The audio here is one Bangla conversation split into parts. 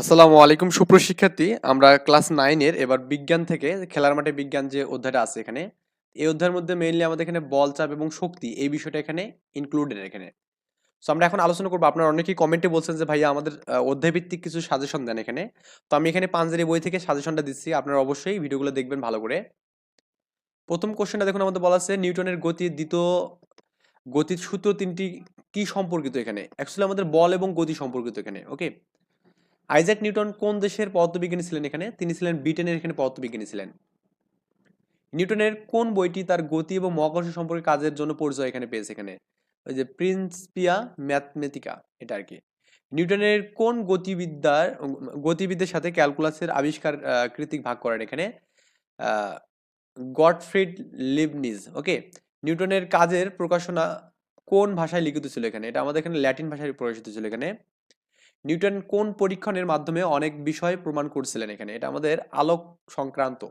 আসসালামু আলাইকুম সুপ্রশিক্ষার্থী। আমরা ক্লাস 9 এর এবার বিজ্ঞান থেকে খেলার মাঠে বিজ্ঞান যে অধ্যায়টা আছে এখানে, এই অধ্যায়ের মধ্যে মেইনলি আমাদের এখানে বল, চাপ এবং শক্তি এই বিষয়টা এখানে ইনক্লুডেড এখানে। সো আমরা এখন আলোচনা করব। আপনারা অনেকেই কমেন্টে বলছেন যে ভাইয়া আমাদের অধ্যায় ভিত্তিক কিছু সাজেশন দেন এখানে। তো আমি এখানে পাঞ্জেরি বই থেকে সাজেশনটা দিচ্ছি। আপনারা অবশ্যই ভিডিওগুলো দেখবেন ভালো করে। প্রথম কোশ্চেনটা দেখুন, আমাদের বলা আছে নিউটনের গতির দ্বিতীয় গতির সূত্র তিনটি কি সম্পর্কিত এখানে? অ্যাকচুয়ালি আমাদের বল এবং গতি সম্পর্কিত এখানে। ওকে? আইজ্যাক নিউটন কোন দেশের পদার্থবিজ্ঞানী ছিলেন এখানে? তিনি ছিলেন ব্রিটেনের এখানে পদার্থবিজ্ঞানী ছিলেন। নিউটনের কোন বইটি তার গতি এবং মহাকর্ষ সম্পর্কে কাজের জন্য পরিচয় এখানে পেয়েছে এখানে? ওই যে প্রিন্সপিয়া ম্যাথমেটিকা, এটা আর কি। নিউটনের কোন গতিবিদ্যার সাথে ক্যালকুলাসের আবিষ্কার কৃতিক ভাগ করেন এখানে? আহ, গটফ্রিড লিবনিজ। ওকে। নিউটনের কাজের প্রকাশনা কোন ভাষায় লিখিত ছিল এখানে? এটা আমাদের এখানে ল্যাটিন ভাষায় প্রকাশিত ছিল এখানে। নিউটন কোন পরীক্ষণের মাধ্যমে অনেক বিষয় প্রমাণ করছিলেন এখানে? এটা আমাদের আলোক সংক্রান্ত।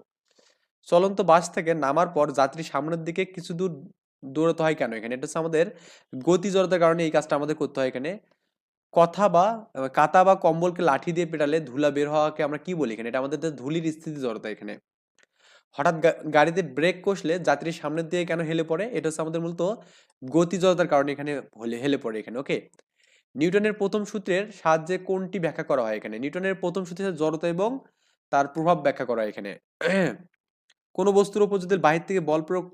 চলন্ত বাস থেকে নামার পর যাত্রী সামনের দিকে কিছু দূর দৌড়াতে হয় কেন এখানে? এটা হচ্ছে আমাদের গতি জড়তার কারণে এই কাজটা আমাদের করতে হয় এখানে। কাতা বা কম্বলকে লাঠি দিয়ে পেটালে ধুলা বের হওয়াকে আমরা কি বলি এখানে? এটা আমাদের ধুলির স্থিতি জড়তা এখানে। হঠাৎ গাড়িতে ব্রেক কষলে যাত্রী সামনের দিকে কেন হেলে পড়ে? এটা হচ্ছে আমাদের মূলত গতি জড়তার কারণে এখানে হেলে পড়ে এখানে। ওকে। নিউটনের প্রথম সূত্রের সাহায্যে কোনটি ব্যাখ্যা করা হয় এখানে? নিউটনের প্রথম সূত্রে জড়তা এবং তার প্রভাব ব্যাখ্যা করা হয় এখানে। কোনো বস্তুর উপর যদি বাহির থেকে বল প্রয়োগ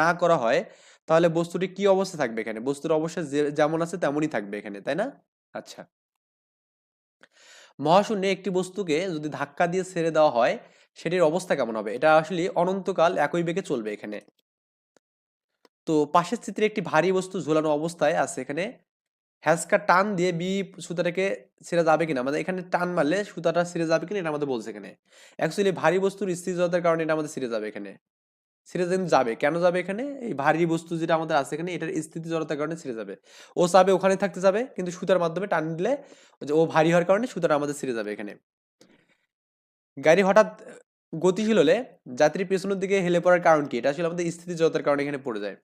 না করা হয়, তাহলে বস্তুটি কি অবস্থা থাকবে এখানে? বস্তুর অবস্থা যেমন আছে তেমনই থাকবে এখানে, তাই না? আচ্ছা। মহাশূন্যে একটি বস্তুকে যদি ধাক্কা দিয়ে ছেড়ে দেওয়া হয়, সেটির অবস্থা কেমন হবে? এটা আসলে অনন্তকাল একই বেগে চলবে এখানে। তো পাশের চিত্রে একটি ভারী বস্তু ঝোলানো অবস্থায় আছে এখানে। হ্যাসকা টান দিয়ে সুতাটাকে ছিঁড়ে যাবে কিনা, আমাদের এখানে টান মারলে সুতাটা ছিঁড়ে যাবে কিনা এটা আমাদের বলছে এখানে। অ্যাকচুয়ালি ভারী বস্তুর স্থিতিজড়তার কারণে এটা আমাদের ছিঁড়ে যাবে এখানে। ছিঁড়ে কিন্তু যাবে, কেন যাবে এখানে? এই ভারী বস্তু যেটা আমাদের আছে এখানে, এটার স্থিতিজড়তার কারণে ছিঁড়ে যাবে। ও চাবে ওখানে থাকতে যাবে, কিন্তু সুতার মাধ্যমে টান দিলে ওই যে ও ভারী হওয়ার কারণে সুতাটা আমাদের ছিঁড়ে যাবে এখানে। গাড়ি হঠাৎ গতিশীল হলে যাত্রী পেছনের দিকে হেলে পড়ার কারণ কি? এটা আসলে আমাদের স্থিতিজড়তার কারণে এখানে পড়ে যায়।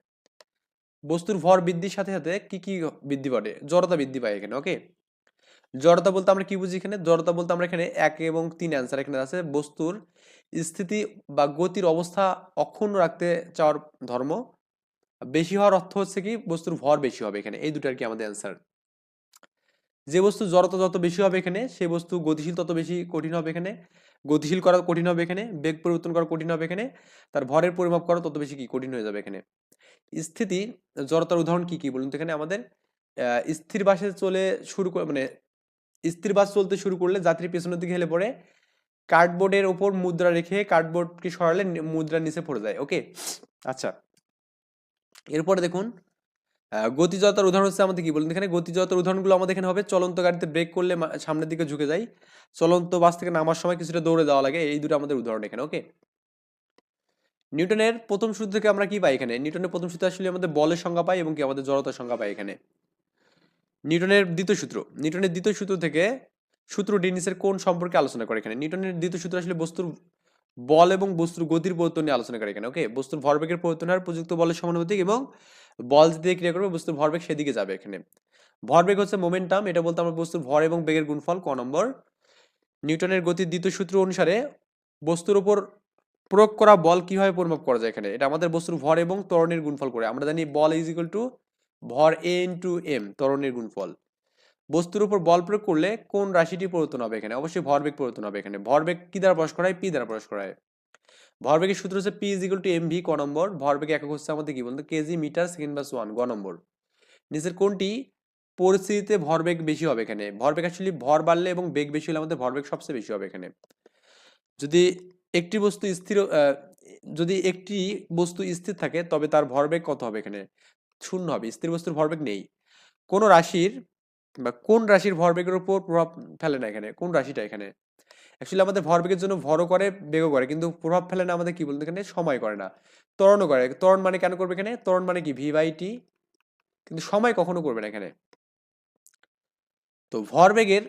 বস্তুর ভর বৃদ্ধির সাথে সাথে কি কি বৃদ্ধি পায়? জড়তা বৃদ্ধি পায় এখানে। ওকে। জড়তা বলতে আমরা কি বুঝি এখানে? জড়তা বলতে আমরা এখানে 1 এবং 3 অ্যান্সার এখানে আছে। বস্তুর স্থিতি বা গতির অবস্থা অক্ষুণ্ণ রাখতে চাওয়ার ধর্ম। বেশি হওয়ার অর্থ হচ্ছে কি? বস্তুর ভর বেশি হবে এখানে। এই দুটো আর কি আমাদের অ্যান্সার। যে বস্তু জড়তা যত বেশি হবে এখানে, সেই বস্তু গতিশীল তত বেশি কঠিন হবে এখানে। গতিশীল করা কঠিন হবে এখানে, বেগ পরিবর্তন করা কঠিন হবে এখানে, তার ভরের পরিমাপ করা তত বেশি কি কঠিন হয়ে যাবে এখানে। স্থিতি জড়তার উদাহরণ কি কি বলুন তো এখানে আমাদের? স্থির বাসে চলে শুরু করে মানে স্থির বাস চলতে শুরু করলে যাত্রী পেছনের দিকে হেলে পড়ে। কার্ডবোর্ডের ওপর মুদ্রা রেখে কার্ডবোর্ডকে সরালে মুদ্রা নিচে পড়ে যায়। ওকে। আচ্ছা। এরপরে দেখুন, গতিজড়তার উদাহরণ হচ্ছে আমাদের কি বলুন এখানে? গতিজড়তার উদাহরণগুলো আমাদের এখানে হবে চলন্ত গাড়িতে ব্রেক করলে সামনের দিকে ঝুঁকে যায়। চলন্ত বাস থেকে নামার সময় কিছুটা দৌড়ে যাওয়া লাগে। এই দুটো আমাদের উদাহরণ এখানে। ওকে। নিউটনের প্রথম সূত্র থেকে আমরা কি পাই এখানে? নিউটনের প্রথম সূত্রে আসলে আমাদের বলের সংজ্ঞা পাই এবং কি আমাদের জড়তার সংজ্ঞা পাই এখানে। নিউটনের দ্বিতীয় সূত্র থেকে সূত্রটি নিচের কোন সম্পর্কে আলোচনা করে এখানে? নিউটনের দ্বিতীয় সূত্র আসলে বস্তুর বল এবং বস্তুর গতির পরিবর্তন নিয়ে আলোচনা করে এখানে। ওকে। বস্তুর ভরবেগের পরিবর্তন হার প্রযুক্ত বলের সমানুপাতিক এবং বল যেদিকে ক্রিয়া করবে বস্তুর ভরবেগ সেদিকে যাবে এখানে। ভরবেগ হচ্ছে মোমেন্টাম, এটা বলতে আমরা বস্তুর ভর এবং বেগের গুণফল। ক নম্বর। নিউটনের গতির দ্বিতীয় সূত্র অনুসারে বস্তুর উপর প্রয়োগ করা বল কিভাবে পরিমাপ করা যায় এখানে? এটা আমাদের বস্তুর ভর এবং ত্বরণের গুণফল করে। আমরা জানি বল ইজ ইকুয়াল টু ভর এ ইন্টু এম, ত্বরণের গুণফল। বস্তুর উপর বল প্রয়োগ করলে কোন রাশিটি পরিবর্তন হবে এখানে? অবশ্যই ভরবেগ পরিবর্তন হবে এখানে। ভরবেগ কি দ্বারা প্রকাশ করা হয়? পি দ্বারা প্রকাশ করা হয়। ভরবেগের সূত্র হচ্ছে P is equal to M V. ক নম্বর। ভরবেগ একক হচ্ছে আমাদের কি বলতো? কেজি মিটার সেকেন্ড বাস ওয়ান। গ নম্বর। নিচের কোনটি পরিস্থিতিতে ভরবেগ বেশি হবে এখানে? ভরবেগ আসলে ভর বাড়লে এবং বেগ বেশি হলে আমাদের ভরবেগ সবচেয়ে বেশি হবে এখানে। যদি একটি বস্তু স্থির যদি একটি বস্তু স্থির থাকে তবে তার ভরবেগ কত হবে এখানে? শূন্য হবে। স্থির বস্তুর ভরবেগ নেই। কোন রাশির কোন রাশির ভরবেগের উপর প্রভাব ফেলে না এখানে? কোন রাশিটা এখানে? অ্যাকচুয়ালি আমাদের ভরবেগের জন্য ভরও করে বেগও করে, কিন্তু প্রভাব ফেলে না আমাদের কি বলতে এখানে? সময় করে না। ত্বরণও করে। ত্বরণ মানে কেন করবে এখানে? ত্বরণ মানে কি? V by T. কিন্তু সময় কখনো করবে না এখানে। তো ভরবেগের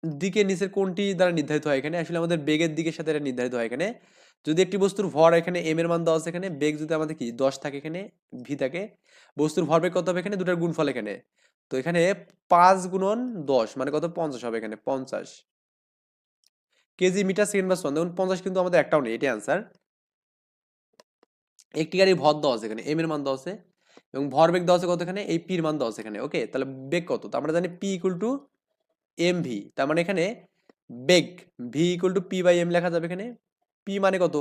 দিকে নিচের কোনটি দ্বারা নির্ধারিত হয় এখানে? আসলে আমাদের বেগের দিকের সাথে এটা নির্ধারিত হয় এখানে। যদি একটি বস্তুর ভর এখানে এম এর মান দেওয়া আছে এখানে, বেগ যদি আমাদের কি 10 থাকে এখানে, ভি থাকে, বস্তুর ভরবেগ কত হবে এখানে? দুটার গুণফল এখানে। তো এখানে 5 গুণন 10 মানে কত? 50 হবে এখানে, 50। কেজি মিটার সেকেন্ড বাস 1, দেখুন 50 কিন্তু আমাদের একটাও নেই, এটাই অ্যান্সার। একটি গাড়ির ভর দেওয়া আছে এখানে, এম এর মান দেওয়া আছে এবং ভরবেগ দেওয়া আছে কত এখানে, এই পির মান দেওয়া আছে এখানে। ওকে, তাহলে বেগ কত, তো আমরা জানি P equal to M V, তার মানে এখানে বেগ V equal to P by M লেখা যাবে এখানে। পি মানে কত,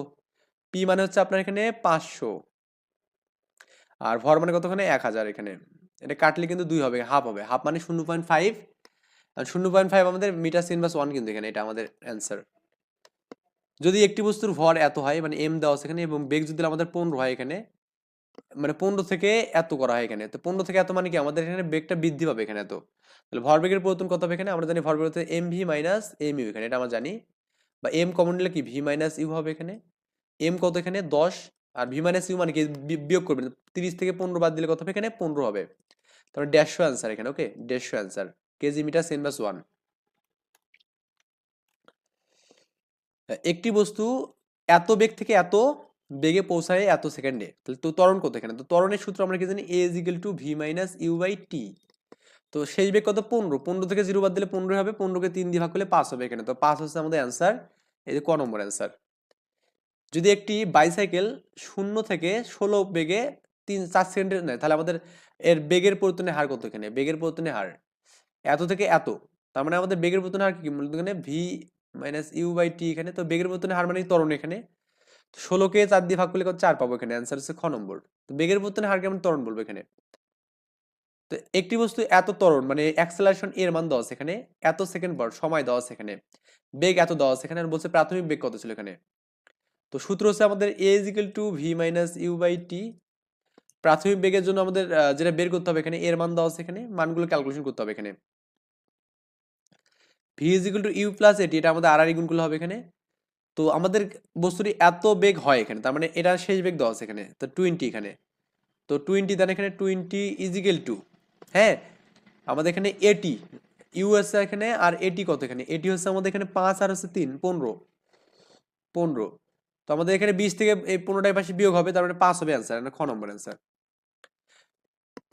পি মানে হচ্ছে আপনার এখানে 500, আর ভর মানে কতখানে 1000 এখানে। এটা কাটলে কিন্তু 2 হবে, হাফ হবে, হাফ মানে 0.5, আর 0.5 আমাদের মিটার সেকেন্ড বাস 1 কিন্তু এখানে, এটা আমাদের অ্যান্সার। যদি একটি বস্তুর ভর এত হয় মানে এম দেওয়া আছে এখানে, এবং বেগ যদি আমাদের 15 হয় এখানে, মানে 15 থেকে এত করা হয় এখানে, তো 15 থেকে এত মানে কি আমাদের এখানে বেগটা বৃদ্ধি পাবে এখানে এত। তাহলে ভরবেগের পরিবর্তন কত হবে এখানে, আমরা জানি ভরবেগ হচ্ছে M V minus M U এখানে, এটা আমরা জানি। বা এম কমন নিলে কি ভি মাইনাস ইউ হবে এখানে। এম কত এখানে 10, আর ভি মাইনাস ইউ মানে কি বিয়োগ করবেন, 30 থেকে 15 বাদ দিলে কত হবে এখানে 15 হবে। তাহলে 150 অ্যান্সার এখানে। ওকে, 150 অ্যান্সার, কেজি মিটার সেকেন্ড বাস 1। একটি বস্তু এত বেগ থেকে এত বেগে পৌঁছায় এত সেকেন্ডে, তাহলে তো ত্বরণ কত এখানে, তো ত্বরণের সূত্র আমরা কি জানি, A is equal to V minus U by T. তো সেই বেগ কত 15, 15 থেকে 0 বাদ দিলে 15 হবে, 15কে 3 দিয়ে ভাগ করলে 5 হবে এখানে, তো 5 হচ্ছে আমাদের অ্যান্সার। এই যে ক নম্বর অ্যান্সার। যদি একটি বাইসাইকেল 0 থেকে 16 বেগে 4 সেকেন্ডে নেয়, তাহলে আমাদের এর বেগের পরিবর্তনের হার কত এখানে, বেগের পরিবর্তনের হার এত থেকে এত, তার মানে আমাদের বেগের পরিবর্তনের হার কি মূলত এখানে V minus U by T এখানে, তো বেগের পরিবর্তনের হার মানে ত্বরণ এখানে। 16কে 4 দিয়ে ভাগ করলে কত 4 পাবো এখানে, অ্যান্সার হচ্ছে খ নম্বর। তো বেগের পরিবর্তনের হারকে আমরা ত্বরণ বলবো এখানে। তো একটি বস্তু এত ত্বরণ মানে অ্যাক্সেলারেশন এর মান দেওয়া আছে এখানে, এত সেকেন্ড পর সময় দেওয়া আছে এখানে, বেগ এত দেওয়া আছে এখানে, আর বলছে প্রাথমিক বেগ কত ছিল এখানে। তো সূত্র হচ্ছে আমাদের A is equal to V minus U by T. প্রাথমিক বেগের জন্য আমাদের যেটা বের করতে হবে এখানে, এর মান দেওয়া আছে এখানে, মানগুলো ক্যালকুলেশন করতে হবে এখানে। V is equal to U plus AT, এটা আমাদের আর গুণগুলো হবে এখানে। তো আমাদের বস্তুটি এত বেগ হয় এখানে, তার মানে এটা শেষ বেগ দেওয়া আছে এখানে, তো 20 এখানে। তো 20 দেন এখানে 20 ইজ ইকুয়াল টু, হ্যাঁ আমাদের এখানে এটি ইউ আছে এখানে, আর এটি কত এখানে, এটি হচ্ছে আমাদের এখানে 5 আর হচ্ছে 3 15, 15। তো আমাদের এখানে 20 থেকে এই 15টার পাশে বিয়োগ হবে, তার মানে 5 হবে অ্যান্সার, খ নম্বর অ্যান্সার।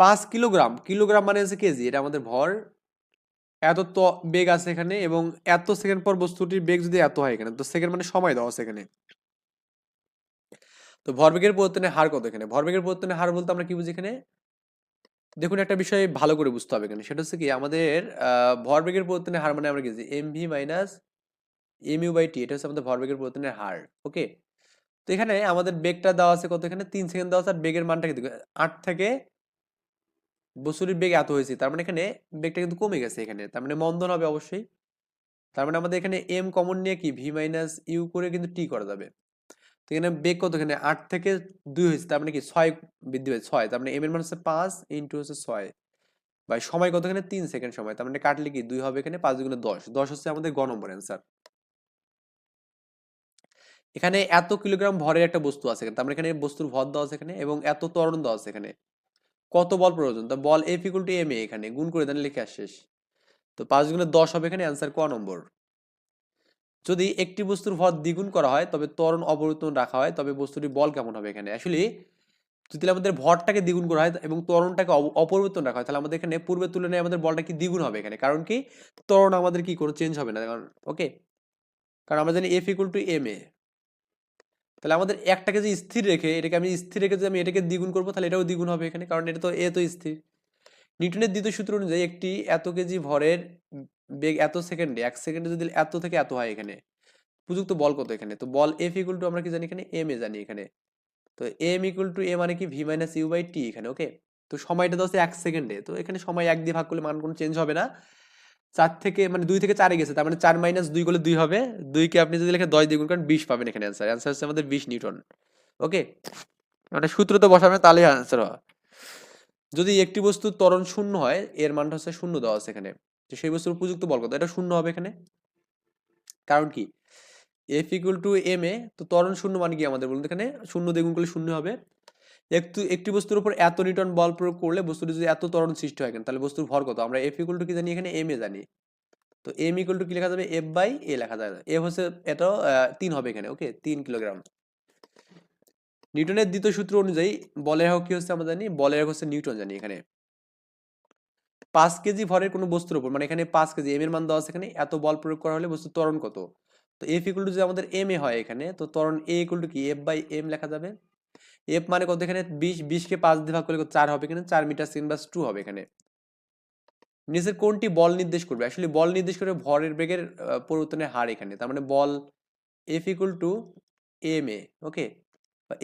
5 কিলোগ্রাম, কিলোগ্রাম মানে হচ্ছে কেজি, এটা আমাদের ভর। এত তো বেগ আছে এখানে, এবং এত সেকেন্ড পর বস্তুটির বেগ যদি এত হয় এখানে, তো সেকেন্ড মানে সময় দেওয়া আছে এখানে। তো ভরবেগের পরিবর্তনের হার কত এখানে, ভরবেগের পরিবর্তনের হার বলতে আমরা কি বুঝি এখানে, দেখুন একটা বিষয় ভালো করে বুঝতে হবে এখানে, সেটা হচ্ছে কি আমাদের ভরবেগের পরিবর্তনের হার মানে আমরা কি M V minus M U by T, এটা হচ্ছে আমাদের ভরবেগের পরিবর্তনের হার। ওকে, তো এখানে আমাদের বেগটা দেওয়া আছে কত এখানে 3 সেকেন্ড দেওয়া আছে, আর বেগের মানটা কিন্তু 8 থেকে বস্তুটির বেগ এত হয়েছে, তার মানে এখানে বেগটা কিন্তু কমে গেছে এখানে, তার মানে মন্দন হবে অবশ্যই। তার মানে আমাদের এখানে এম কমন নিয়ে কি ভি মাইনাস ইউ করে কিন্তু টি করা যাবে। তো এখানে বেগ কত এখানে 8 থেকে 2 হয়েছে, তার মানে কি 6 বৃদ্ধি হয়েছে 6, তার মানে এম এর মান হচ্ছে 5 ইন্টু হচ্ছে 6 ভাই সময় কত এখানে 3 সেকেন্ড সময়, তার মানে কাটলে কি 2 হবে এখানে, 5 দুগুণে 10, 10 হচ্ছে আমাদের গ নম্বর অ্যান্সার। এখানে এত কিলোগ্রাম ভরের একটা বস্তু আছে, তার মানে এখানে বস্তুর ভর দেওয়া আছে এখানে, এবং এত ত্বরণ দেওয়া আছে এখানে, কত বল প্রয়োজন, তা বল এফ ইকুয়াল টু এম এ, এখানে গুণ করে দেন লিখে আর শেষ। তো 5 গুণে 10 হবে এখানে, অ্যান্সার ক নম্বর। যদি একটি বস্তুর ভর দ্বিগুণ করা হয় তবে ত্বরণ অপরিবর্তন রাখা হয়, তবে বস্তুটির বল কেমন হবে এখানে, অ্যাকচুয়ালি যদি আমাদের ভরটাকে দ্বিগুণ করা হয় এবং ত্বরণটাকে অপরিবর্তন রাখা হয়, তাহলে আমাদের এখানে পূর্বের তুলনায় আমাদের বলটা কি দ্বিগুণ হবে এখানে, কারণ কি ত্বরণ আমাদের কি কোনো চেঞ্জ হবে না, কারণ ওকে, কারণ আমরা জানি এফ ইকুয়াল টু এম এ। তাহলে আমাদের একটাকে যে স্থির রেখে, এটাকে আমি স্থির রেখে যদি আমি এটাকে দ্বিগুণ করবো, তাহলে এটাও দ্বিগুণ হবে এখানে, কারণ এটা তো এ তো স্থির। নিউটনের দ্বিতীয় সূত্র অনুযায়ী একটি এত কেজি ভরের বেগ এত সেকেন্ডে, 1 সেকেন্ডে যদি এত থেকে এত হয় এখানে, উপযুক্ত বল কত এখানে, তো বল এফ ইকুয়াল টু আমরা কি জানি এখানে এম এ জানি এখানে। তো এম ইকুয়াল টু এ মানে কি V minus U by T এখানে। ওকে, তো সময়টা তো হচ্ছে 1 সেকেন্ডে, তো এখানে সময় 1 দিয়ে ভাগ করলে মান কোনো চেঞ্জ হবে না। 4 থেকে মানে 2 থেকে 4 এ গেছে, তার মানে 4 মাইনাস 2 করলে 2 হবে, 2 কে আপনি যদি লিখে 10 দিয়ে গুণ করেন 20 পাবেন এখানে অ্যান্সার, অ্যান্সার হচ্ছে আমাদের 20 নিউটন। ওকে, মানে সূত্র তো বসাবেন তাহলেই অ্যান্সার হয়। যদি একটি বস্তুর ত্বরণ শূন্য হয়, এর মানটা হচ্ছে শূন্য দেওয়া আছে এখানে, তো সেই বস্তুর উপযুক্ত বল কত, এটা শূন্য হবে এখানে, কারণ কি এফ ইকুয়াল টু এম এ, তো ত্বরণ শূন্য মানে কি আমাদের বলুন এখানে, শূন্য দিয়ে গুণ করলে শূন্য হবে। একটি বস্তুর উপর এত নিউটন বল প্রয়োগ করলে বস্তুটি যদি এত ত্বরণ সৃষ্টি হয় কেন, তাহলে বস্তুর ভর কত, আমরা এফ ইকুয়াল টু কি জানি এখানে এম এ জানি। তো এম ইকুয়াল টু কি লেখা যাবে, এফ বাই এ লেখা যায়, এফ হচ্ছে এটাও 3 হবে এখানে। ওকে, 3 কিলোগ্রাম। নিউটনের দ্বিতীয় সূত্র অনুযায়ী বলের একক কি হচ্ছে আমরা জানি, বলের একক হচ্ছে নিউটন জানি এখানে। 5 কেজি ভরের কোনো বস্তুর উপর, মানে এখানে 5 কেজি এম এর মান দেওয়া আছে এখানে, এত বল প্রয়োগ করা হলে বস্তুর ত্বরণ কত, তো এফ ইকুয়াল টু যদি আমাদের এম এ হয় এখানে, তো ত্বরণ এ ইকুয়াল টু কি এফ বাই এম লেখা যাবে। এফ মানে কত এখানে 20 কে 5 দিয়ে ভাগ করলে 4 হবে, এখানে 4 মিটার সেকেন্ড বাস 2 হবে এখানে। নিচের কোনটি বল নির্দেশ করবে? আসলে বল নির্দেশ করবে ভরের বেগের পরিবর্তনের হার এখানে। তার মানে বল F equal to M A, okay,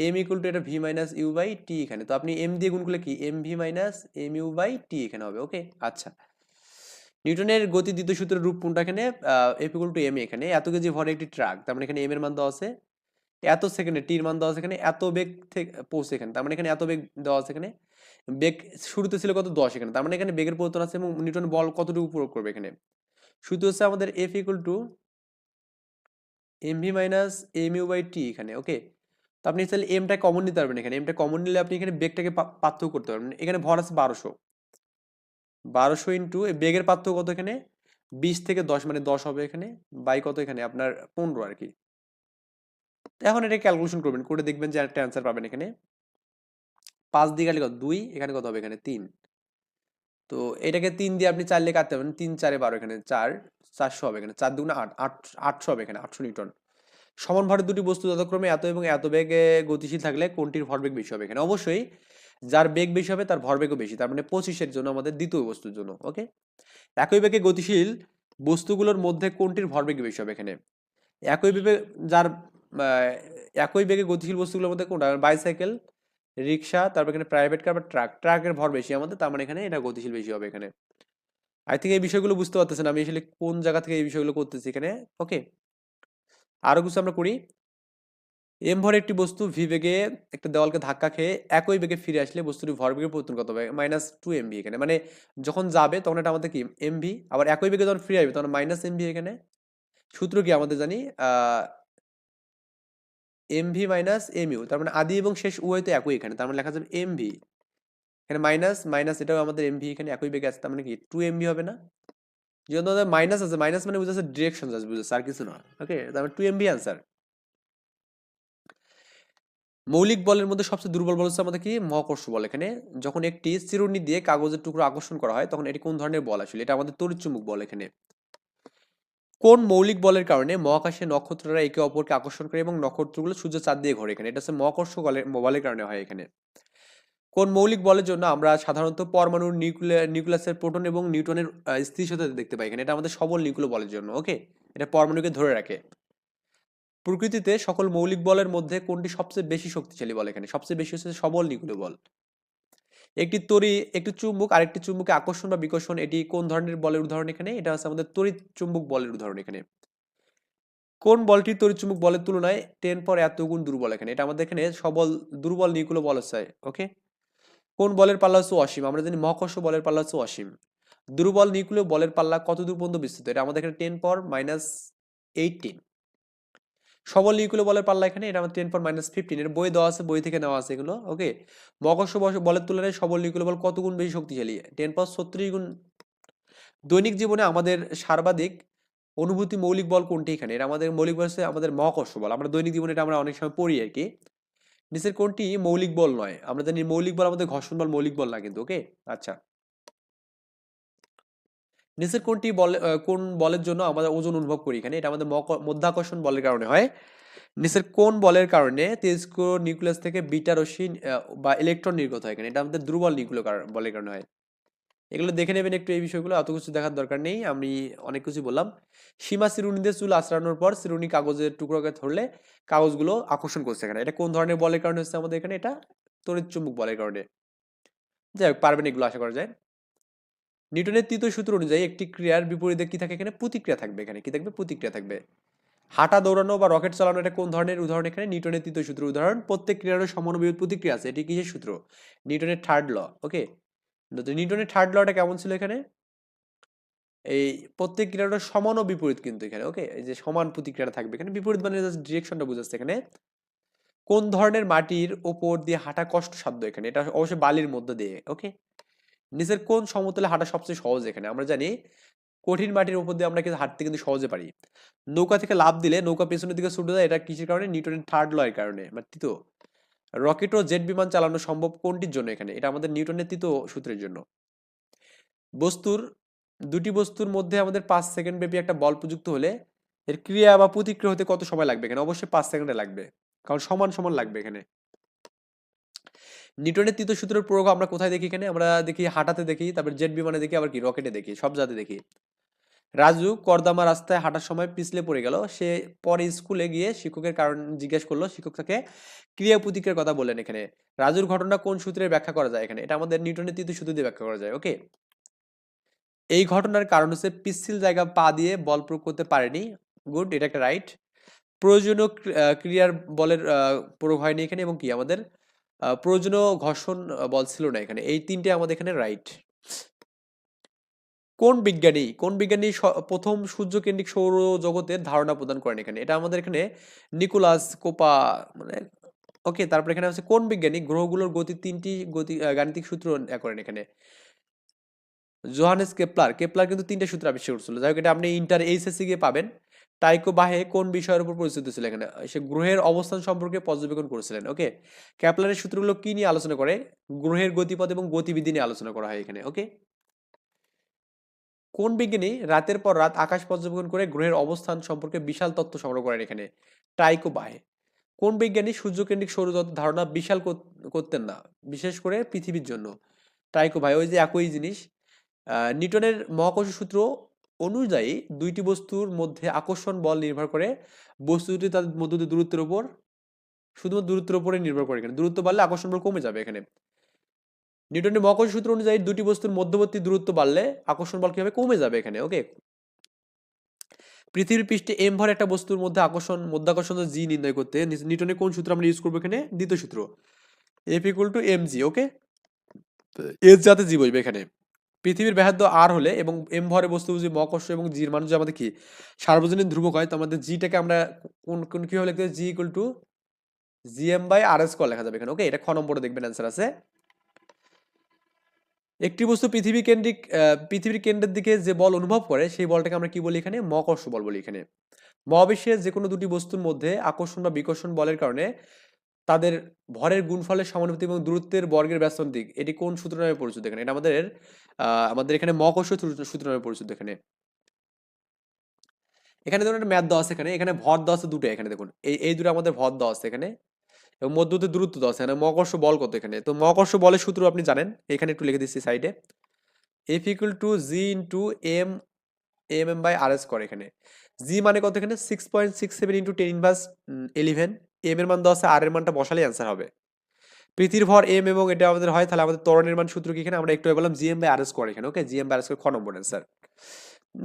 M equal to এটা V minus U by T এখানে। তো আপনি এম দিয়ে গুণ করলে কি M V minus M U by T এখানে হবে, ওকে। আচ্ছা, নিউটনের গতি দ্বিতীয় সূত্রের রূপ কোনটা এখানে? এফ ইকুয়াল টু এম এখানে এত কেজি ভরে একটি ট্রাক, তার মানে এখানে এম এর মান দেওয়া আছে এত সেকেন্ডে, টির মান দেওয়া আছে এখানে এত বেগ থেকে পৌঁছে এখানে, তার মানে এখানে এত বেগ দেওয়া আছে এখানে। বেগ শুরুতে ছিল কত 10 এখানে, তার মানে এখানে বেগের পরিবর্তন আছে এবং নিউটন বল কতটুকু প্রয়োগ করবে এখানে। সূত্র হচ্ছে আমাদের F equal to M V minus M U by T এখানে, ওকে। তো আপনি চাইলে এমটা কমন নিতে পারবেন এখানে, এমটা কমন নিলে আপনি এখানে বেগটাকে পার্থক্য করতে পারবেন। এখানে ভর আছে 1200 ইন্টু বেগের পার্থক্য কত এখানে 20 থেকে 10 মানে 10 হবে এখানে, বাই কত এখানে আপনার 15 আর কি। এখন এটা ক্যালকুলেশন করবেন, করে দেখবেন যে একটা অ্যান্সার পাবেন এখানে। 5 দিয়ে কাটলে কত 2, এখানে কত হবে এখানে 3। তো এটাকে 3 দিয়ে আপনি 4 দিয়ে কাটতে পারবেন, 3 4 12 এখানে 400 হবে এখানে, 4 দুগুণে 8 800 হবে এখানে, 800 নিউটন। সমান ভরের দুটি বস্তু যথাক্রমে এত এবং এত বেগে গতিশীল থাকলে কোনটির ভরবেগ বেশি হবে এখানে? অবশ্যই যার বেগ বেশি হবে তার ভরবেগও বেশি, তার মানে 25 জন্য আমাদের দ্বিতীয় বস্তুর জন্য, ওকে। একই বেগে গতিশীল বস্তুগুলোর মধ্যে কোনটির ভরবেগ বেশি হবে এখানে? একই বেগে যার একই বেগে গতিশীল বস্তুগুলোর মধ্যে কোনটা? বাইসাইকেল, রিক্সা, তারপর এখানে প্রাইভেট কার বা ট্রাকের ভর বেশি আমাদের, তার মানে এখানে এটা গতিশীল বেশি হবে এখানে। আই থিঙ্ক এই বিষয়গুলো বুঝতে পারতেছেন আমি আসলে কোন জায়গা থেকে এই বিষয়গুলো করতেছি এখানে, ওকে। আরো কিছু আমরা করি। এম ভর একটি বস্তু ভি বেগে একটা দেওয়ালকে ধাক্কা খেয়ে একই বেগে ফিরে আসলে বস্তুটি ভরবেগের পরিবর্তন কত হবে? -2 mv এখানে, মানে যখন যাবে তখন এটা আমাদের কি এমভি, আবার একই বেগে যখন ফিরে আসবে তখন -mv এখানে। সূত্র কি আমাদের জানি এমভি মাইনাস এমইউ, তার মানে আদি এবং শেষ উভয় তো একই এখানে, তার মানে লেখা যাবে এমভি এখানে মাইনাস মাইনাস, এটাও আমাদের এমভি এখানে একই বেগে আছে, তার মানে কি 2 mv হবে না? যেহেতু আমাদের মাইনাস আছে, মাইনাস মানে বুঝাচ্ছে ডিরেকশন জাস্ট বুঝাচ্ছে, আর কিছু না, ওকে। তার মানে 2 mv অ্যান্সার। মৌলিক বলের মধ্যে সবচেয়ে দুর্বল বল হচ্ছে আমাদের কি মহাকর্ষ বল এখানে। যখন একটি চিরুনি দিয়ে কাগজের টুকরো আকর্ষণ করা হয় তখন এটি কোন ধরনের বল? আসলে এটা আমাদের তড়িৎচুম্বক বল এখানে। কোন মৌলিক বলের কারণে মহাকাশে নক্ষত্ররা একে অপরকে আকর্ষণ করে এবং নক্ষত্রগুলো সূর্য চাঁদ দিয়ে ঘোরে এখানে? এটা হচ্ছে মহাকর্ষ বলের কারণে হয় এখানে। কোন মৌলিক বলের জন্য আমরা সাধারণত পরমাণুর নিউক্লিয়াসের প্রোটন এবং নিউটনের স্থিতিশীলতা দেখতে পাই এখানে? এটা আমাদের সবল নিউক্লিয় বলের জন্য, ওকে। এটা পরমাণুকে ধরে রাখে। প্রকৃতিতে সকল মৌলিক বলের মধ্যে কোনটি সবচেয়ে বেশি শক্তিশালী বল এখানে? সবচেয়ে বেশি হচ্ছে সবল নিউক্লিয় বল। একটি চুম্বক আরেকটি চুম্বকে আকর্ষণ বা বিকর্ষণ, এটি কোন ধরনের বলের উদাহরণ এখানে? এটা হচ্ছে আমাদের তড়িৎ চুম্বক বলের উদাহরণ এখানে। কোন বলটি তড়িৎ চুম্বক বলের তুলনায় 10 পর এত গুণ দুর্বল এখানে? এটা আমাদের এখানে দুর্বল নিউক্লিয় বল হচ্ছে, ওকে। কোন বলের পাল্লা হচ্ছে অসীম? আমরা জানি মহাকর্ষ বলের পাল্লা হচ্ছে অসীম। দুর্বল নিউক্লিয় বলের পাল্লা কত দূর পর্যন্ত বিস্তৃত? এটা আমাদের এখানে 10 পর -18। সবল নিউক্লিয় বলের পাল্লা এখানে এটা আমাদের 10 পর -15। এর বই দেওয়া আছে, বই থেকে নেওয়া আছে এগুলো, ওকে। মহাকর্ষ বলের তুলনায় সবল নিউক্লিয় বল কত গুণ বেশি শক্তিশালী? 10 পর 36 গুণ। দৈনিক জীবনে আমাদের সর্বাধিক অনুভূতি মৌলিক বল কোনটি এখানে? এটা আমাদের মৌলিক বল হচ্ছে আমাদের মহাকর্ষ বল। আমরা দৈনিক জীবনে এটা আমরা অনেক সময় পড়ি আর কি। নিচের কোনটি মৌলিক বল নয়? আমরা জানি মৌলিক বল আমাদের ঘর্ষণ বল মৌলিক বল না কিন্তু, ওকে। আচ্ছা, নিচের কোন বলের জন্য আমাদের ওজন অনুভব করি এখানে? এটা আমাদের মধ্যাকর্ষণ বলের কারণে হয়। নিচের কোন বলের কারণে তেজস্ক্রিয় নিউক্লিয়াস থেকে বিটা রশ্মি বা ইলেকট্রন নির্গত হয় এখানে? এটা আমাদের দুর্বল নিউক্লিয় বলের কারণে হয়। এগুলো দেখে নেবেন একটু, এই বিষয়গুলো অত কিছু দেখার দরকার নেই, আমি অনেক কিছু বললাম। সীমা চিরুনি দিয়ে চুল আঁচড়ানোর পর চিরুনি কাগজের টুকরোকে ধরলে কাগজগুলো আকর্ষণ করছে এখানে, এটা কোন ধরনের বলের কারণে হচ্ছে আমাদের এখানে? এটা তড়িৎ চুম্বক বলের কারণে। যাই হোক, পারবেন এগুলো আশা করা যায়। নিউটনের তৃতীয় সূত্র অনুযায়ী একটি ক্রিয়ার বিপরীতে কি থাকে এখানে? প্রতিক্রিয়া থাকবে এখানে, কি থাকবে? প্রতিক্রিয়া থাকবে। হাঁটা, দৌড়ানো বা রকেট চালানো এটা কোন ধরনের উদাহরণ এখানে? নিউটনের তৃতীয় সূত্র উদাহরণ। প্রত্যেক ক্রিয়ার সমানুপাতিক প্রতিক্রিয়া আছে, এটি কিসের সূত্র? নিউটনের থার্ড ল, ওকে। নিউটনের থার্ড লটা কেমন ছিল এখানে? এই প্রত্যেক ক্রিয়াটা সমান ও বিপরীত কিন্তু এখানে, ওকে। এই যে সমান প্রতিক্রিয়াটা থাকবে এখানে, বিপরীত মানে জাস্ট ডিরেকশনটা বোঝাচ্ছে এখানে। কোন ধরনের মাটির ওপর দিয়ে হাঁটা কষ্টসাধ্য এখানে? এটা অবশ্যই বালির মধ্য দিয়ে, ওকে। নিচের কোন সমতলে হাঁটা সবচেয়ে সহজ এখানে? আমরা জানি কঠিন মাটির উপর দিয়ে আমরা কিন্তু হাঁটতে কিন্তু সহজে পারি। নৌকা থেকে লাফ দিলে নৌকা পেছনের দিকে ছুটে যায়, এটা কিসের কারণে? নিউটনের থার্ড ল এর কারণে বা তৃতীয়। রকেট ও জেট বিমান চালানো সম্ভব কোনটির জন্য এখানে? এটা আমাদের নিউটনের তৃতীয় সূত্রের জন্য। বস্তুর দুটি বস্তুর মধ্যে আমাদের 5 সেকেন্ড ব্যাপী একটা বল প্রযুক্ত হলে এর ক্রিয়া বা প্রতিক্রিয়া হতে কত সময় লাগবে এখানে? অবশ্যই 5 সেকেন্ডে লাগবে, কারণ সমান সমান লাগবে এখানে। নিউটনের তৃতীয় সূত্রের প্রয়োগ আমরা কোথায় দেখি? এখানে আমরা দেখি হাঁটাতে দেখি, তারপর জেট বিমানে দেখি, আবার কি রকেটে দেখি, সব জায়গাতে দেখি। রাজু কর্দামা রাস্তায় হাঁটার সময় পিছলে পড়ে গেল। সে পরে স্কুলে গিয়ে শিক্ষকের কারণ জিজ্ঞেস করলো। শিক্ষক তাকে ক্রিয়া প্রতিক্রিয়ার কথা বললেন এখানে। রাজুর ঘটনা কোন সূত্রে ব্যাখ্যা করা যায় এখানে? এটা আমাদের নিউটনের তৃতীয় সূত্র দিয়ে ব্যাখ্যা করা যায়। ওকে, এই ঘটনার কারণ হচ্ছে পিচ্ছিল জায়গা পা দিয়ে বল প্রয়োগ করতে পারেনি। গুড, এটা একটা রাইট। প্রয়োজনীয় ক্রিয়ার বলের প্রয়োগ হয়নি এখানে, এবং কি আমাদের প্রয়োজনীয় ঘর্ষণ বল ছিল না এখানে। এই তিনটে আমাদের এখানে রাইট। কোন বিজ্ঞানী প্রথম সূর্যকেন্দ্রিক সৌরজগতের ধারণা প্রদান করেন এখানে? এটা আমাদের এখানে নিকোলাস কোপা, মানে ওকে। তারপর এখানে হচ্ছে কোন বিজ্ঞানী গ্রহগুলোর গতির তিনটি গাণিতিক সূত্র করেন এখানে? Johannes Kepler. কেপলার কিন্তু তিনটে সূত্র আবিষ্কার করছিল। যাই হোক, এটা আপনি ইন্টার এইচএসসি গিয়ে পাবেন। টাইকো বাহে কোন বিষয়ের উপর পরিচিত ছিল এখানে? সে গ্রহের অবস্থান সম্পর্কে পর্যবেক্ষণ করেছিলেন। ওকে, কেপলারের সূত্রগুলো কি নিয়ে আলোচনা করে? গ্রহের গতিপথ এবং গতিবিধি নিয়ে আলোচনা করা হয় এখানে। ওকে, কোন বিজ্ঞানী রাতের পর রাত আকাশ পর্যবেক্ষণ করে গ্রহের অবস্থান সম্পর্কে বিশাল তথ্য সংগ্রহ করেন এখানে? টাইকো বাহে। কোন বিজ্ঞানী সূর্যকেন্দ্রিক সৌরজগতের ধারণা বিশাল করতেন না, বিশেষ করে পৃথিবীর জন্য? টাইকো বাহে। ওই যে একই জিনিস। নিউটনের মহাকর্ষ সূত্র অনুযায়ী দুইটি বস্তুর মধ্যে আকর্ষণ বল নির্ভর করে বস্তু দুটি তাদের মধ্যে দূরত্বের উপর, শুধুমাত্র দূরত্বের উপরে নির্ভর করে এখানে। দূরত্ব বাড়লে আকর্ষণ বল কমে যাবে এখানে। নিউটনের মহাকর্ষ সূত্র অনুযায়ী দুটি বস্তুর মধ্যবর্তী দূরত্ব বাড়লে আকর্ষণ বল কিভাবে কমে যাবে এখানে? ওকে, পৃথিবীর পৃষ্ঠে এম ভর একটা বস্তুর মধ্যে মধ্যাকর্ষণ জি নির্ণয় করতে নিউটনের কোন সূত্র আমরা ইউজ করবো এখানে? দ্বিতীয় সূত্র, F equal to M G. Okay, S যাতে জি বসবে এখানে। পৃথিবীর ব্যাসার্ধ আর হলে এবং এম ভরে বস্তু যে মহাকর্ষ এবং জির মান যদি আমাদের কি সার্বজনীন ধ্রুবক হয়, তো আমাদের জিটাকে আমরা কোন কিভাবে লিখতে? G equal to G M by R square লেখা যাবে এখানে। ওকে, এটা খ নম্বরে দেখবেন অ্যান্সার আছে। একটি বস্তু পৃথিবীর কেন্দ্রের দিকে যে বল অনুভব করে সেই বলটাকে আমরা কি বলি এখানে? মহাকর্ষ বল বলি এখানে। মহাবিশ্বের যে কোনো দুটি বস্তুর মধ্যে আকর্ষণ বা বিকর্ষণ বলের কারণে তাদের ভরের গুণফলের সমানুপাতি এবং দূরত্বের বর্গের ব্যস্তন দিক, এটি কোন সূত্র নামে পরিচিত এখানে? এটা আমাদের এখানে মহাকর্ষ সূত্র নামে পরিচিত এখানে। এখানে ধরুন একটা ম্যাথ দেওয়া আছে এখানে। এখানে ভর দেওয়া আছে দুটো এখানে, দেখুন এই দুটো আমাদের ভর দেওয়া আছে এখানে, এবং মধ্যতে দূরত্ব দেওয়া আছে এখানে। মহাকর্ষ বল কত এখানে? তো মহাকর্ষ বলের সূত্র আপনি জানেন, এখানে একটু লিখে দিচ্ছি সাইডে। F equal to G into M M M by R S করে এখানে। জি মানে কত এখানে? 6.67 ইন্টু 10 ইনভার্স 11। এম এর মান দেওয়া আছে, আর এর মানটা বসালেই অ্যান্সার হবে। পৃথিবীর ভর এম এবং এটা আমাদের হয়, তাহলে আমাদের ত্বরণের মান সূত্র কি এখানে? আমরা একটু বললাম G M by R S করে এখানে। Okay, G M by R S করে খ নম্বর অ্যান্সার।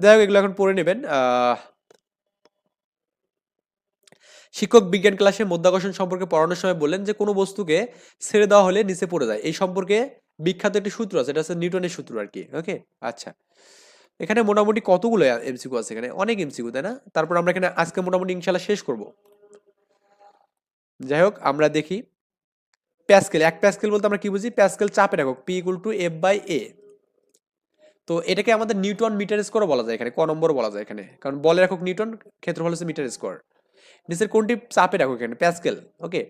যাই হোক, এগুলো এখন পড়ে নেবেন। শিক্ষক বিজ্ঞান ক্লাসে মাধ্যাকর্ষণ সম্পর্কে পড়ানোর সময় বললেন যে কোনো বস্তুকে ছেড়ে দেওয়া হলে নিচে পড়ে যায়। এই সম্পর্কে বিখ্যাত একটি সূত্র আছে, এটা হচ্ছে নিউটনের সূত্র আর কি। ওকে, আচ্ছা, এখানে মোটামুটি কতগুলো এমসিকিউ আছে এখানে? অনেক এমসিকিউ, তাই না? তারপর আমরা এখানে আজকে মোটামুটি ইনশাল্লাহ শেষ করব। যাই হোক, আমরা দেখি প্যাসকেল। এক প্যাসকেল বলতে আমরা কি বুঝি? প্যাসকেল চাপের একক, P equal to F by A. তো এটাকে আমাদের নিউটন মিটার স্কোয়ার বলা যায় এখানে, ক নম্বর বলা যায় এখানে, কারণ বলের একক নিউটন, ক্ষেত্রফল হচ্ছে মিটার স্কোয়ার। নিচের কোনটি চাপের একক এখানে? প্যাসকেল। ওকে,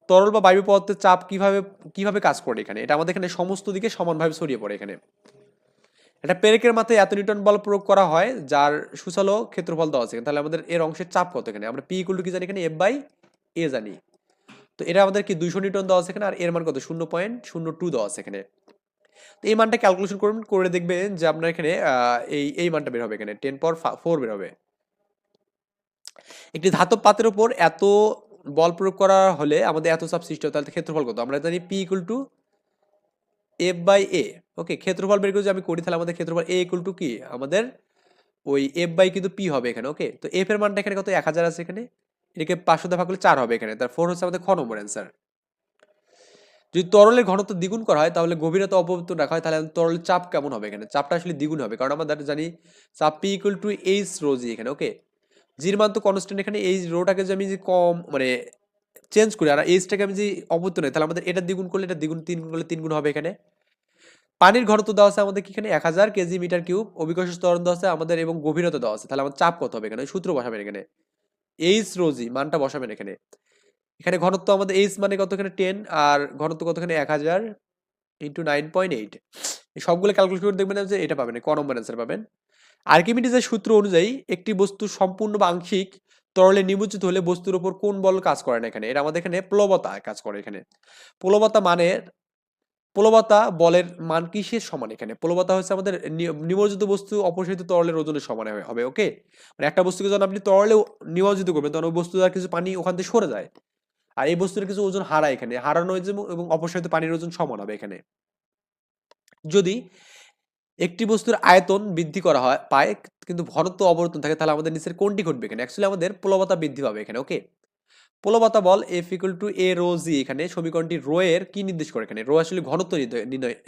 তরল বা বায়ু পদার্থের চাপ কিভাবে কিভাবে কাজ করে এখানে? এটা আমাদের এখানে সমস্ত দিকে সমানভাবে ছড়িয়ে পড়ে এখানে। এটা পেরেকের মাথায় এত নিউটন বল প্রয়োগ করা হয় যার সুচালো ক্ষেত্রফল দেওয়া আছে, তাহলে আমাদের এর অংশের চাপ কত এখানে? আমরা পি ইকুয়াল টু কি জানি এখানে? এফ বাই এ জানি। তো এটা আমাদের কি 200 নিউটন দেওয়া আছে এখানে, আর এর মান কত? 0.02 দেওয়া আছে এখানে। তো এই মানটা ক্যালকুলেশন করুন, করে দেখবেন যে আপনার এখানে এই মানটা বের হবে এখানে 10⁴ বের হবে। একটি ধাতব পাতের উপর এত বল প্রয়োগ করা হলে আমাদের এত চাপ সৃষ্টি হয়, তাহলে ক্ষেত্রফল কত? আমরা জানি P equal to F by A. Okay, ক্ষেত্রফল বের করে যদি আমি করি, তাহলে আমাদের ক্ষেত্রফল এ ইকুয়াল টু কি? আমাদের ওই এফ বাই কিন্তু পি হবে এখানে। ওকে, তো এফ এর মানটা এখানে কত? 1000 আছে এখানে। এটাকে 500 দিয়ে ভাগ করলে 4 হবে এখানে, তার 4 হচ্ছে আমাদের খ নম্বর অ্যান্সার। যদি তরলের ঘনত্ব দ্বিগুণ করা হয়, তাহলে গভীরতা অপরিবর্তন রাখা হয়, তাহলে তরলের চাপ কেমন হবে এখানে? চাপটা আসলে দ্বিগুণ হবে, কারণ আমরা জানি চাপ P equal to H rho G এখানে। ওকে, জির মান তো কনস্ট্যান্ট এখানে। এই রোটাকে যদি আমি যে কম মানে চেঞ্জ করি, আর এইচটাকে আমি যে অপরিবর্তন হয়, তাহলে আমাদের এটা দ্বিগুণ করলে এটা দ্বিগুণ, 3 গুণ করলে 3 গুণ হবে এখানে। পানির ঘনত্ব দেওয়া আছে আমাদের কি এখানে? 1000 কেজি মিটার কিউব। অভিকর্ষ ত্বরণ দেওয়া আছে আমাদের এবং গভীরতা দেওয়া আছে, তাহলে আমাদের চাপ কত হবে এখানে? সূত্র বসাবেন এখানে, এইচ রো জি মানটা বসাবেন এখানে। এখানে ঘনত্ব আমাদের এইচ মানে কত এখানে? 10, আর ঘনত্ব কত এখানে? 1000 ইন্টু 9.8। এই সবগুলো ক্যালকুলেট করে দেখবেন যে এটা পাবেন, ক নম্বর অ্যান্সার পাবেন। আর্কিমিডিজের সূত্র অনুযায়ী একটি বস্তু সম্পূর্ণ বা আংশিক তরলে নিমজ্জিত হলে বস্তুর উপর কোন বল কাজ করে না এখানে, এটা আমাদের এখানে প্লবতা কাজ করে এখানে। প্লবতা মানে প্লবতা বলের মান কিসের সমান এখানে? প্লবতা হচ্ছে আমাদের নিমজ্জিত বস্তু অপসারিত তরলের ওজনের সমান হবে, ওকে? মানে একটা বস্তুকে যখন আপনি তরলে নিমজ্জিত করবেন তখন ওই বস্তু দ্বারা কিছু পানি ওখান থেকে সরে যায়, আর এই বস্তুর কিছু ওজন হারায় এখানে, হারানো হয়েছে এবং অপসারিত পানির ওজন সমান হবে এখানে। যদি একটি বস্তুর আয়তন বৃদ্ধি করা হয় পায় কিন্তু ঘনত্ব অবর্তন থাকে, তাহলে আমাদের নিচের কোনটি ঘটবে এখানে? অ্যাকচুয়ালি আমাদের প্লবতা বৃদ্ধি পাবে এখানে, ওকে? প্লবতা বল F equal to A rho G, এখানে সমীকরণটি রো এর কি নির্দেশ করে? এখানে রো আসলে ঘনত্ব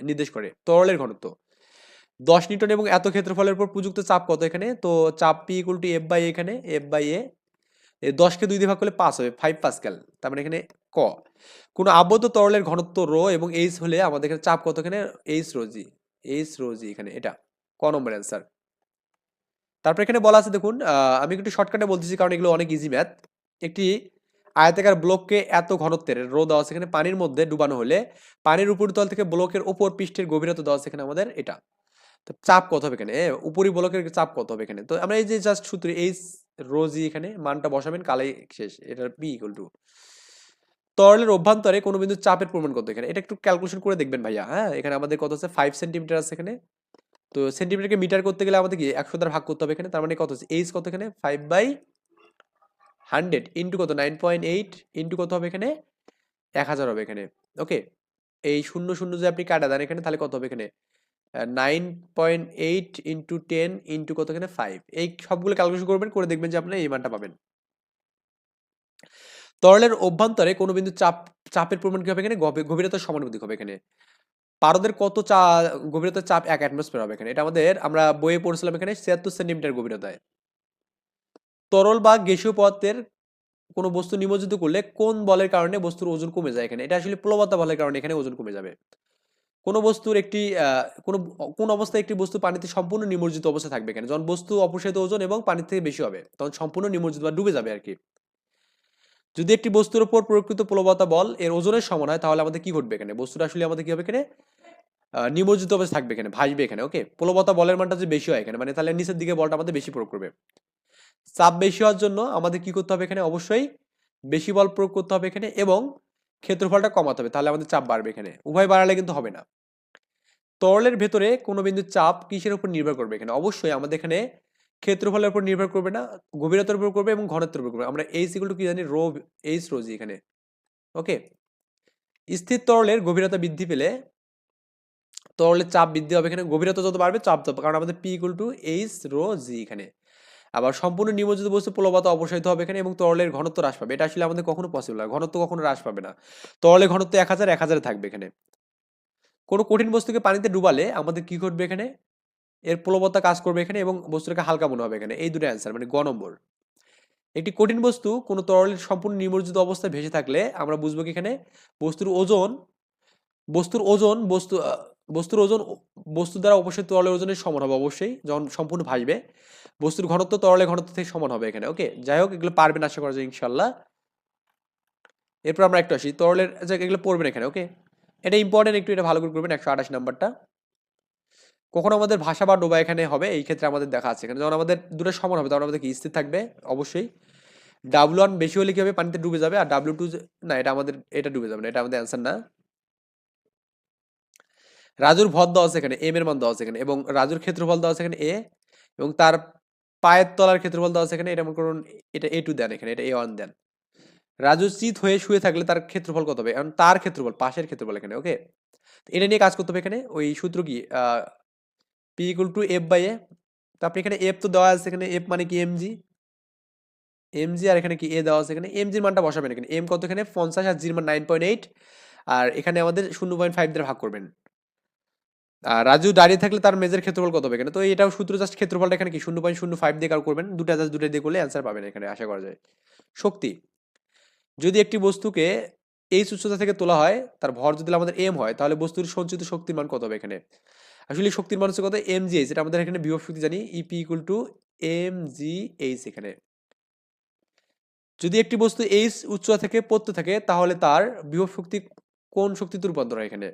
নির্দেশ করে, তরলের ঘনত্ব। 10 নিউটন এবং এত ক্ষেত্রফলের উপর প্রযুক্ত চাপ কত এখানে? তো চাপ P equal to F by এখানে এফ বাই এ, 10কে 2 দিয়ে ভাগ করলে 5 হবে, 5 পাস্কাল। তার মানে এখানে ক কোন আবদ্ধ তরলের ঘনত্ব রো এবং এইচ হলে আমাদের এখানে চাপ কত এখানে? এইচ রো জি, এইচ রো জি এখানে, এটা ক নম্বর অ্যান্সার। তারপর এখানে বলা আছে দেখুন, আমি একটু শর্টকাটে বলতেছি কারণ এগুলো অনেক ইজি ম্যাথ। একটি আয়তাকার ব্লককে এত ঘনত্বের রো দেওয়া আছে এখানে পানির মধ্যে ডুবানো হলে পানির উপরিতল থেকে ব্লকের উপর পৃষ্ঠের গভীরতা দেওয়া আছে এখানে আমাদের এটা। তো চাপ কত হবে এখানে? উপরি ব্লকের চাপ কত হবে এখানে? তো আমরা এই যে জাস্ট সূত্র এইচ রো জি এখানে মানটা বসাবেন, কালাই শেষ। এটার পি ইকুয়াল টু তরলের অভ্যন্তরে কোনো বিন্দু চাপের পরিমাণ কত এখানে? এটা একটু ক্যালকুলেশন করে দেখবেন ভাইয়া, হ্যাঁ? এখানে আমাদের কত আছে? 5 সেন্টিমিটার আছে এখানে। তো সেন্টিমিটারকে মিটার করতে গেলে আমাদের কি 100 দ্বারা ভাগ করতে হবে এখানে। তার মানে কত হচ্ছে? এইচ কত এখানে? 5/100 ইন্টু কত? 9.8 ইন্টু কত হবে এখানে? 1000 হবে এখানে, ওকে? এই 0 0 যদি আপনি কাটা দেন এখানে তাহলে কত হবে এখানে? 9.8 ইন্টু 10 ইন্টু কত এখানে? 5। এই সবগুলো ক্যালকুলেশন করবেন, করে দেখবেন যে আপনি এই মানটা পাবেন। তরলের অভ্যন্তরে কোনো বিন্দু চাপের পরিমাণ কি হবে এখানে? গভীরতার সমানুপাতিক হবে এখানে। পারদের কত গভীরতার চাপ 1 অ্যাটমসফিয়ার হবে এখানে। এটা আমাদের আমরা বইয়ে পড়ছিলাম এখানে 76 সেন্টিমিটার গভীরতায়। তরল বা গ্যাসীয় পদার্থের কোনো বস্তু নিমজ্জিত করলে কোন বলের কারণে বস্তুর ওজন কমে যায় এখানে? এটা আসলে প্লবতা বলের কারণে এখানে ওজন কমে যাবে। কোন বস্তুর একটি কোন অবস্থায় একটি বস্তু পানিতে সম্পূর্ণ নিমজ্জিত অবস্থায় থাকবে এখানে? যখন বস্তু অপসারিত ওজন এবং পানির থেকে বেশি হবে তখন সম্পূর্ণ নিমজ্জিত বা ডুবে যাবে আর কি। যদি একটি বস্তুর উপর প্রয়োগকৃত প্লবতা বল এর ওজনের সমান হয় তাহলে আমাদের কি ঘটবে এখানে? বস্তুটা আসলে আমাদের কি হবে এখানে? নিমজ্জিত অবস্থায় থাকবে এখানে, ভাসবে এখানে, ওকে? প্লবতা বলের মানটা যদি বেশি হয় এখানে মানে তাহলে নিচের দিকে বলটা আমাদের বেশি প্রয়োগ করবে। চাপ বেশি হওয়ার জন্য আমাদের কি করতে হবে এখানে? অবশ্যই বেশি বল প্রয়োগ করতে হবে এখানে এবং ক্ষেত্রফলটা কমাতে হবে, তাহলে আমাদের চাপ বাড়বে এখানে। উভয় বাড়ালে কিন্তু হবে না। তরলের ভেতরে কোনো বিন্দুর চাপ কিসের উপর নির্ভর করবে এখানে? অবশ্যই আমাদের এখানে ক্ষেত্রফলের উপর নির্ভর করবে না, গভীরতার উপর করবে এবং ঘনত্বের উপর করবে। আমরা এইচ ইকুয়াল টু কি জানি? রো, এইচ রো জি এখানে, ওকে? স্থির তরলের গভীরতা বৃদ্ধি পেলে তরলের চাপ বৃদ্ধি হবে এখানে, গভীরতা যত বাড়বে চাপ তত, কারণ আমাদের P equal to H rho G এখানে। আবার সম্পূর্ণ নিমজ্জিত বস্তু প্লবতা অপসারিত হবে এখানে এবং তরলের ঘনত্ব হ্রাস পাবে। এটা আসলে আমাদের কখনো পসিবল না, ঘনত্ব কখনো হ্রাস পাবে না। তরলের ঘনত্ব 1000 থাকবে এখানে। কোনো কঠিন বস্তুকে পানিতে ডুবালে আমাদের কি ঘটবে এখানে? এর প্লবতা কাজ করবে এখানে এবং বস্তুটাকে হালকা মনে হবে এখানে। এই দুটো অ্যান্সার মানে গ নম্বর। একটি কঠিন বস্তু কোনো তরলের সম্পূর্ণ নিমজ্জিত অবস্থায় ভেসে থাকলে আমরা বুঝবো কি এখানে বস্তুর ওজন বস্তুর ওজন বস্তু বস্তুর ওজন বস্তু দ্বারা অবশ্যই তরলের ওজনের সমান হবে অবশ্যই যখন সম্পূর্ণ ভাসবে। বস্তুর ঘনত্ব তরলের ঘনত্ব থেকে সমান হবে এখানে, ওকে? যাই হোক, এগুলো পারবেন আশা করা যায় ইনশাল্লাহ। এরপর আমরা একটু আসি তরলের, এগুলো পড়বেন এখানে, ওকে? এটা ইম্পর্টেন্ট, একটু এটা ভালো করে করবেন। 128 নাম্বারটা কখন আমাদের ভাষা বা ডোবা এখানে হবে এই ক্ষেত্রে আমাদের দেখা আছে এখানে যখন আমাদের দুটো সমান হবে তখন আমাদের কি স্থির থাকবে অবশ্যই। W1 বেশি হলে কি হবে? পানিতে ডুবে যাবে। আর W2 না, এটা আমাদের এটা ডুবে যাবে না, এটা আমাদের অ্যান্সার না। রাজুর ভর দেওয়া আছে এখানে, এম এর মান দেওয়া আছে এখানে এবং রাজুর ক্ষেত্রফল দেওয়া আছে এখানে এ এবং তার পায়ের তলার ক্ষেত্রফল দেওয়া আছে এখানে, এটা মনে করুন এটা A2 দেন এখানে, এটা A1 দেন। রাজু চিত হয়ে শুয়ে থাকলে তার ক্ষেত্রফল কত হবে? এখন তার ক্ষেত্রফল, পাশের ক্ষেত্রফল এখানে, ওকে? এটা নিয়ে কাজ করতে হবে এখানে। ওই সূত্র কি? P equal to F by A. তো আপনি এখানে এফ তো দেওয়া আছে এখানে, এফ মানে কি? এমজি, এমজি, আর এখানে কি এ দেওয়া আছে এখানে। এমজির মানটা বসাবেন এখানে, এম কত এখানে? 50 আর জির মান 9.8 আর এখানে আমাদের 0.5 দিয়ে ভাগ করবেন। আর রাজু দাঁড়িয়ে থাকলে তার মেজের ক্ষেত্রফল কত হবে এখানে? তো এটাও সূত্র, জাস্ট ক্ষেত্রফলটা এখানে কি 0.05 দিয়ে কার করবেন, দুটা জাস্ট দুটো দিয়ে করলে অ্যান্সার পাবেন এখানে আশা করা যায়। শক্তি, যদি একটি বস্তুকে এই উচ্চতা থেকে তোলা হয় তার ভর যদি আমাদের এম হয় তাহলে বস্তুর সঞ্চিত শক্তির মান কত হবে এখানে? আসলে শক্তির মান হচ্ছে কত? এম জি এইচ, এটা আমাদের এখানে বিভব শক্তি জানি, EP equal to M G H এখানে। যদি একটি বস্তু এইচ উচ্চতা থেকে পড়তে থাকে তাহলে তার বিভব শক্তি কোন শক্তিতে রূপান্তর হয় এখানে?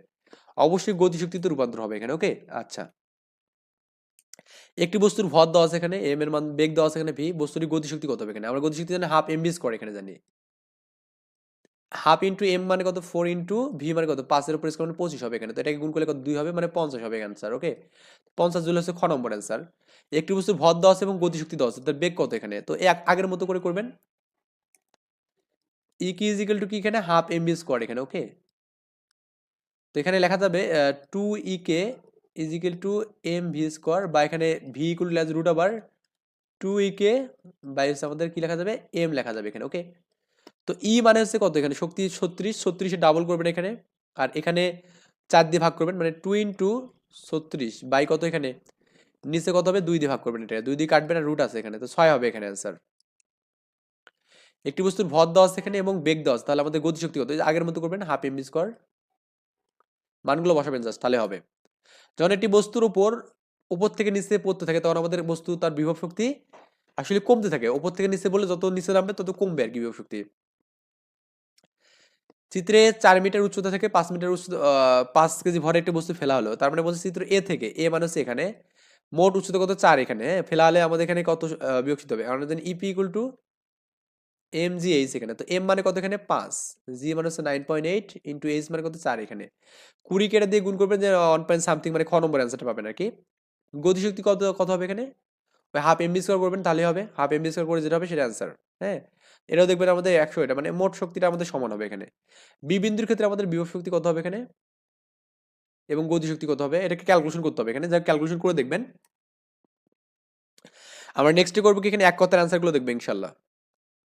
অবশ্যই গতিশক্তিতে রূপান্তর হবে এখানে, ওকে? আচ্ছা, একটি বস্তুর ভর দেওয়া আছে এখানে, এম এর মান, বেগ দেওয়া আছে এখানে ভি, বস্তুটির গতিশক্তি কত হবে এখানে? আমরা গতিশক্তি জানি হাফ এম ভি স্কয়ার এখানে জানি। হাফ ইন্টু এম মানে কত? 4 ইন্টু ভি মানে কত? 5 এর উপর স্কয়ার মানে 25 হবে এখানে। তো এটাকে গুণ করলে কত? 2 হবে মানে 50 হবে অ্যান্সার। ওকে? 50 জুল হচ্ছে খ নম্বর অ্যান্সার। একটি বস্তুর ভর দেওয়া আছে এবং গতিশক্তি দেওয়া আছে। তার বেগ কত এখানে? তো আগের মতো করে করবেন। ই কি ইজ ইকুয়াল টু কি এখানে? হাফ এম ভি স্কয়ার এখানে। ওকে? তো এখানে লেখা যাবে 2 E K is equal to M V square, বা এখানে V equal to root over 2 E K by হচ্ছে আমাদের কি লেখা যাবে? এম লেখা যাবে এখানে। ওকে? তো ই মানে হচ্ছে কত এখানে? শক্তি 36, 36 ডাবল করবেন এখানে, আর এখানে 4 দিয়ে ভাগ করবেন, মানে 2 ইন্টু 36 বাই কত এখানে? নিচে কত হবে? 2 দিয়ে ভাগ করবেন, এটা 2 দিয়ে কাটবেন আর রুট আছে এখানে, তো 6 হবে এখানে অ্যান্সার। একটি বস্তুর ভর দেওয়া আছে এখানে এবং বেগ দেওয়া আছে, তাহলে আমাদের গতিশক্তি কত? এই যে আগের মতো করবেন, হাফ এম ভি স্কয়ার, মানগুলো বসাবেন জাস্ট, তাহলে হবে। যখন একটি বস্তুর উপর থেকে নিচে পড়তে থাকে, তখন আমাদের বস্তু তার বিভব শক্তি আসলে কমতে থাকে। উপর থেকে নিচে বলে যত নিচে নামবে তত কমবে আর কি বিভব শক্তি। চিত্রে 4 মিটার উচ্চতা থেকে 5 মিটার উচ্চতা 5 কেজি ভরে একটি বস্তু ফেলা হলো। তার মানে বলছে চিত্র এ থেকে, এ মানে হচ্ছে এখানে মোট উচ্চতা কত? 4 এখানে, হ্যাঁ? ফেলা হলে আমাদের এখানে কত বিয়োগ হবে? আমরা জানি EP equal to M G H এখানে। তো এম মানে কত এখানে? 5, জি মানে হচ্ছে 9.8 ইন্টু এইচ মানে কত? 4 এখানে। 20 কেটে দিয়ে গুণ করবেন, যে 1 পয়েন্ট সামথিং, মানে খ নম্বর অ্যান্সারটা পাবেন আর কি। গতিশক্তি কত কত হবে এখানে? ওই হাফ এম বি স্কোয়ার করবেন, তাহলে হবে। হাফ এম বি স্কোয়ার করে যেটা হবে সেটা অ্যান্সার। হ্যাঁ, এটাও দেখবেন আমাদের 100, এটা মানে মোট শক্তিটা আমাদের সমান হবে এখানে। বি বিন্দুর ক্ষেত্রে আমাদের বিভব শক্তি কত হবে এখানে এবং গতিশক্তি কত হবে, এটাকে ক্যালকুলেশন করতে হবে এখানে, যা ক্যালকুলেশন করে দেখবেন। আমরা নেক্সটে করবো কি এখানে এক কথার অ্যান্সারগুলো দেখবেন ইনশাল্লাহ।